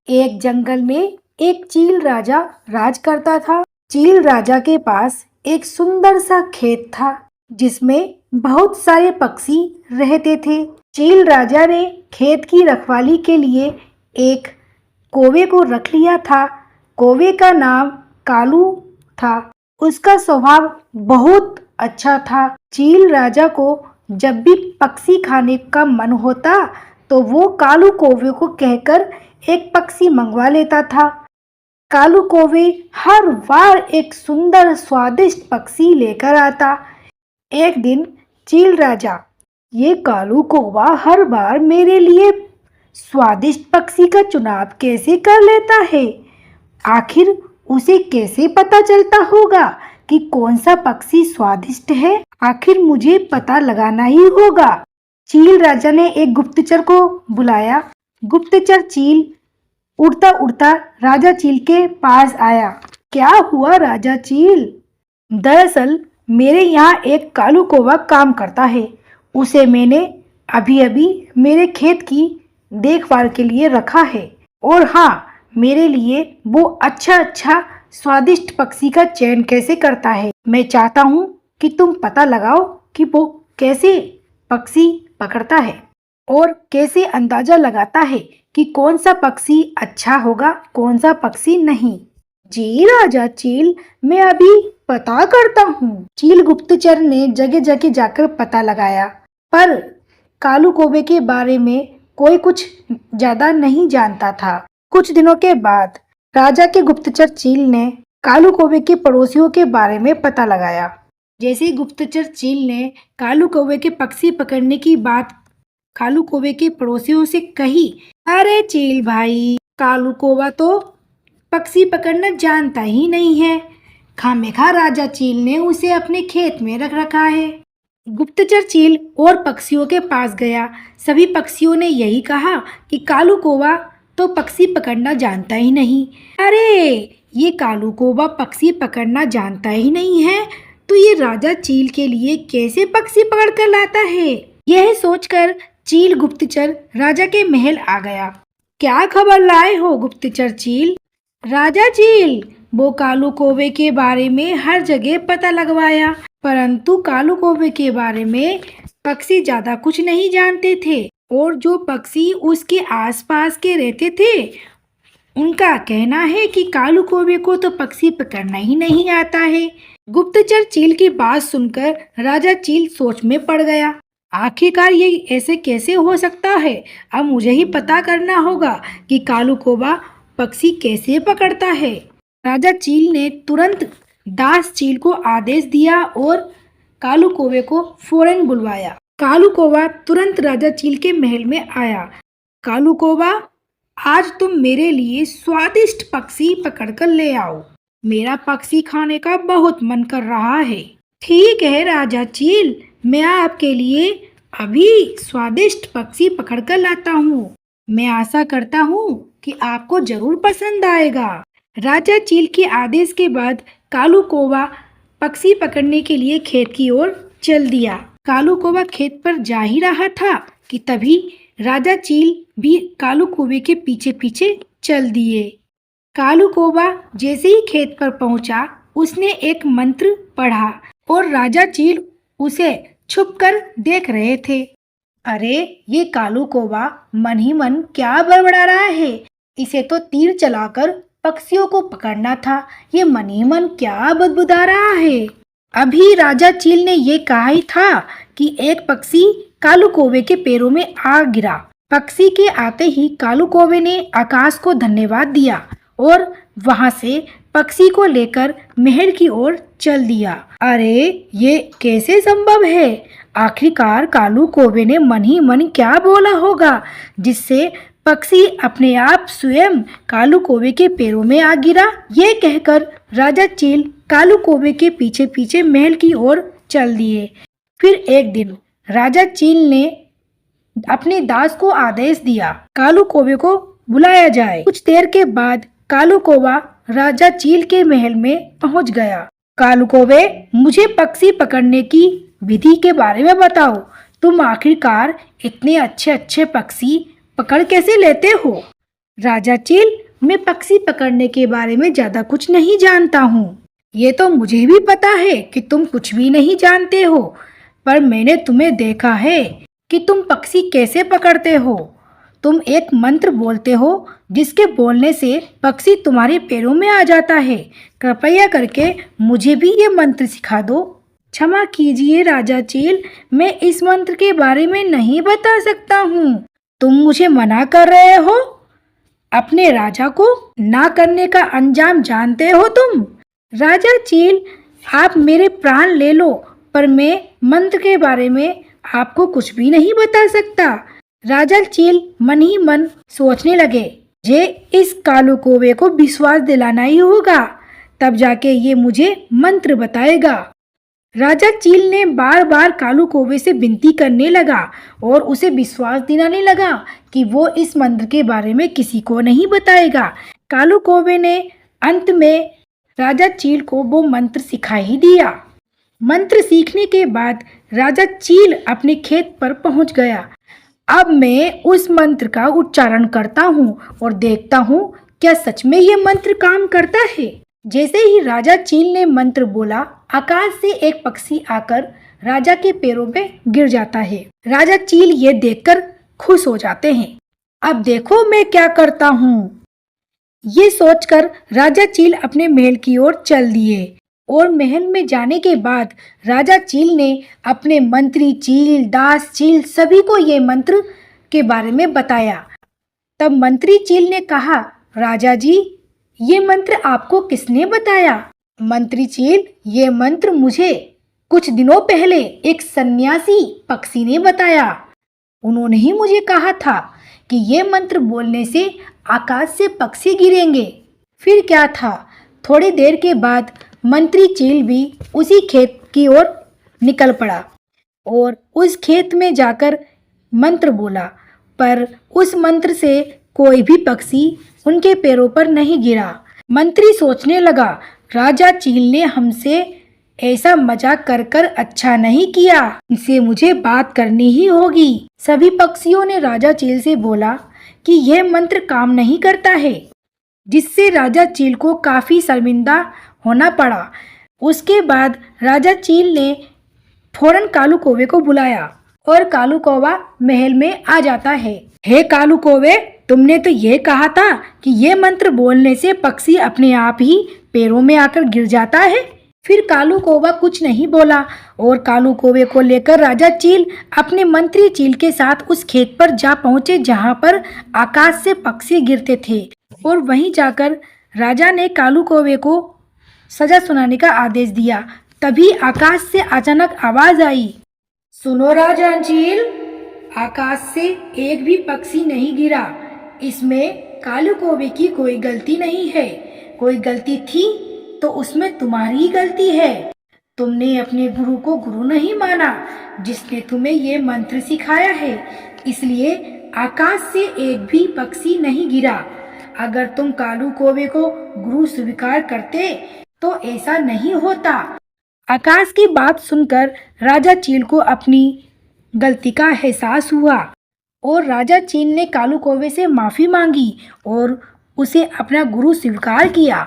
एक जंगल में एक चील राजा राज करता था। चील राजा के पास एक सुंदर सा खेत था जिसमें बहुत सारे पक्षी रहते थे। चील राजा ने खेत की रखवाली के लिए एक कौवे को रख लिया था। कौवे का नाम कालू था। उसका स्वभाव बहुत अच्छा था। चील राजा को जब भी पक्षी खाने का मन होता तो वो कालू कौवे को कहकर एक पक्षी मंगवा लेता था। कालू कौवे हर बार एक सुंदर स्वादिष्ट पक्षी लेकर आता। एक दिन चील राजा, ये कालू कौवा हर बार मेरे लिए स्वादिष्ट पक्षी का चुनाव कैसे कर लेता है? आखिर उसे कैसे पता चलता होगा कि कौन सा पक्षी स्वादिष्ट है? आखिर मुझे पता लगाना ही होगा। चील राजा ने एक गुप्तचर को बुलाया। गुप्तचर चील उड़ता उड़ता राजा चील के पास आया। क्या हुआ राजा चील? दरअसल मेरे यहाँ एक कालू कौवा काम करता है। उसे मैंने अभी अभी मेरे खेत की देखभाल के लिए रखा है। और हाँ, मेरे लिए वो अच्छा स्वादिष्ट पक्षी का चयन कैसे करता है। मैं चाहता हूँ कि तुम पता लगाओ कि वो कैसे पक्षी पकड़ता है और कैसे अंदाजा लगाता है कि कौन सा पक्षी अच्छा होगा, कौन सा पक्षी नहीं। जी राजा चील, मैं अभी पता करता हूँ। चील गुप्तचर ने जगह जगह जाकर पता लगाया, पर कालू कौवे के बारे में कोई कुछ ज्यादा नहीं जानता था। कुछ दिनों के बाद राजा के गुप्तचर चील ने कालू कौवे के पड़ोसियों के बारे में पता लगाया। जैसे ही गुप्तचर चील ने कालू कौवे के पक्षी पकड़ने की बात कालू कौवे के पड़ोसियों से कही, अरे चील भाई, कालू कौवा तो पक्षी पकड़ना जानता ही नहीं है। खामेखा राजा चील ने उसे अपने खेत में रख रखा है। गुप्तचर चील और पक्षियों के पास गया। सभी पक्षियों ने यही कहा कि कालू कौवा तो पक्षी पकड़ना जानता ही नहीं। अरे, ये कालू कौवा पक्षी पकड़ना जानता ही नहीं है तो ये राजा चील के लिए कैसे पक्षी पकड़ कर लाता है? यह सोचकर चील गुप्तचर राजा के महल आ गया। क्या खबर लाए हो गुप्तचर चील? राजा चील, वो कालू कौवे के बारे में हर जगह पता लगवाया, परंतु कालू कौवे के बारे में पक्षी ज्यादा कुछ नहीं जानते थे और जो पक्षी उसके आसपास के रहते थे उनका कहना है कि कालू कौवे को तो पक्षी पकड़ना ही नहीं आता है। गुप्तचर चील की बात सुनकर राजा चील सोच में पड़ गया। आखिरकार ये ऐसे कैसे हो सकता है? अब मुझे ही पता करना होगा कि कालू कौवा पक्षी कैसे पकड़ता है। राजा चील ने तुरंत दास चील को आदेश दिया और कालू कौवे को फौरन बुलवाया। कालू कौवा तुरंत राजा चील के महल में आया। कालू कौवा, आज तुम मेरे लिए स्वादिष्ट पक्षी पकड़कर ले आओ। मेरा पक्षी खाने का बहुत मन कर रहा है। ठीक है राजा चील, मैं आपके लिए अभी स्वादिष्ट पक्षी पकड़कर लाता हूँ। मैं आशा करता हूँ कि आपको जरूर पसंद आएगा। राजा चील के आदेश के बाद कालू कौवा पक्षी पकड़ने के लिए खेत की ओर चल दिया। कालू कौवा खेत पर जा ही रहा था कि तभी राजा चील भी कालू कौवे के पीछे पीछे चल दिए। कालू कौवा जैसे ही खेत पर पहुंचा, उसने एक मंत्र पढ़ा और राजा चील उसे छुपकर देख रहे थे। अरे, ये कालू कौवा मन ही मन क्या बड़बड़ा रहा है? इसे तो तीर चलाकर पक्षियों को पकड़ना था, ये मन ही मन क्या बदबुदा रहा है। अभी राजा चील ने ये कहा ही था कि एक पक्षी कालू कौवे के पैरों में आ गिरा। पक्षी के आते ही कालू कौवे ने आकाश को धन्यवाद दिया और वहां से पक्षी को लेकर महल की ओर चल दिया। अरे, ये कैसे संभव है? आखिरकार कालू कौवे ने मन ही मन क्या बोला होगा जिससे पक्षी अपने आप स्वयं कालू कौवे के पैरों में आ गिरा? ये कहकर राजा चील कालू कौवे के पीछे पीछे महल की ओर चल दिए। फिर एक दिन राजा चील ने अपने दास को आदेश दिया, कालू कौवे को बुलाया जाए। कुछ देर के बाद कालू कौवा राजा चील के महल में पहुंच गया। कालू कौवे, मुझे पक्षी पकड़ने की विधि के बारे में बताओ। तुम आखिरकार इतने अच्छे अच्छे पक्षी पकड़ कैसे लेते हो? राजा चील, मैं पक्षी पकड़ने के बारे में ज्यादा कुछ नहीं जानता हूँ। ये तो मुझे भी पता है कि तुम कुछ भी नहीं जानते हो, पर मैंने तुम्हें देखा है कि तुम पक्षी कैसे पकड़ते हो। तुम एक मंत्र बोलते हो जिसके बोलने से पक्षी तुम्हारे पैरों में आ जाता है। कृपया करके मुझे भी ये मंत्र सिखा दो। क्षमा कीजिए राजा चील, मैं इस मंत्र के बारे में नहीं बता सकता हूँ। तुम मुझे मना कर रहे हो? अपने राजा को ना करने का अंजाम जानते हो तुम? राजा चील, आप मेरे प्राण ले लो, पर मैं मंत्र के बारे में आपको कुछ भी नहीं बता सकता। राजा चील मन ही मन सोचने लगे, जे इस कालू कौवे को विश्वास दिलाना ही होगा, तब जाके ये मुझे मंत्र बताएगा। राजा चील ने बार बार कालू कौवे से विनती करने लगा और उसे विश्वास दिलाने लगा कि वो इस मंत्र के बारे में किसी को नहीं बताएगा। कालू कौवे ने अंत में राजा चील को वो मंत्र सिखा ही दिया। मंत्र सीखने के बाद राजा चील अपने खेत पर पहुंच गया। अब मैं उस मंत्र का उच्चारण करता हूँ और देखता हूँ क्या सच में ये मंत्र काम करता है। जैसे ही राजा चील ने मंत्र बोला, आकाश से एक पक्षी आकर राजा के पैरों पे गिर जाता है। राजा चील ये देखकर खुश हो जाते हैं। अब देखो मैं क्या करता हूँ। ये सोचकर राजा चील अपने महल की ओर चल दिए और महल में जाने के बाद राजा चील ने अपने मंत्री चील, दास चील सभी को ये मंत्र के बारे में बताया। तब मंत्री चील ने कहा, राजा जी, ये मंत्र आपको किसने बताया? मंत्री चील, ये मंत्र मुझे कुछ दिनों पहले एक सन्यासी पक्षी ने बताया। उन्होंने ही मुझे कहा था कि ये मंत्र बोलने से आकाश से पक्षी गिरेंगे। फिर क्या था, थोड़ी देर के बाद मंत्री चील भी उसी खेत की ओर निकल पड़ा और उस खेत में जाकर मंत्र बोला, पर उस मंत्र से कोई भी पक्षी उनके पैरों पर नहीं गिरा। मंत्री सोचने लगा, राजा चील ने हमसे ऐसा मजाक कर कर अच्छा नहीं किया, इनसे मुझे बात करनी ही होगी। सभी पक्षियों ने राजा चील से बोला कि यह मंत्र काम नहीं करता है, जिससे राजा चील को काफी शर्मिंदा होना पड़ा। उसके बाद राजा चील ने फौरन कालू कौवे को बुलाया और कालू कौवा महल में आ जाता है। हे कालू कौवे, तुमने तो ये कहा था कि ये मंत्र बोलने से पक्षी अपने आप ही पैरों में आकर गिर जाता है। फिर कालू कौवा कुछ नहीं बोला और कालू कौवे को लेकर राजा चील अपने मंत्री चील के साथ उस खेत पर जा पहुंचे जहां पर आकाश से पक्षी गिरते थे। और वहीं जाकर राजा ने कालू कौवे को सजा सुनाने का आदेश दिया। तभी आकाश से अचानक आवाज आई, सुनो राजा चील, आकाश से एक भी पक्षी नहीं गिरा। इसमें कालू कौवे की कोई गलती नहीं है। कोई गलती थी तो उसमें तुम्हारी ही गलती है। तुमने अपने गुरु को गुरु नहीं माना, जिसने तुम्हें ये मंत्र सिखाया है, इसलिए आकाश से एक भी पक्षी नहीं गिरा। अगर तुम कालू कौवे को गुरु स्वीकार करते तो ऐसा नहीं होता। आकाश की बात सुनकर राजा चील को अपनी गलती का एहसास हुआ और राजा चील ने कालू कौवे से माफी मांगी और उसे अपना गुरु स्वीकार किया।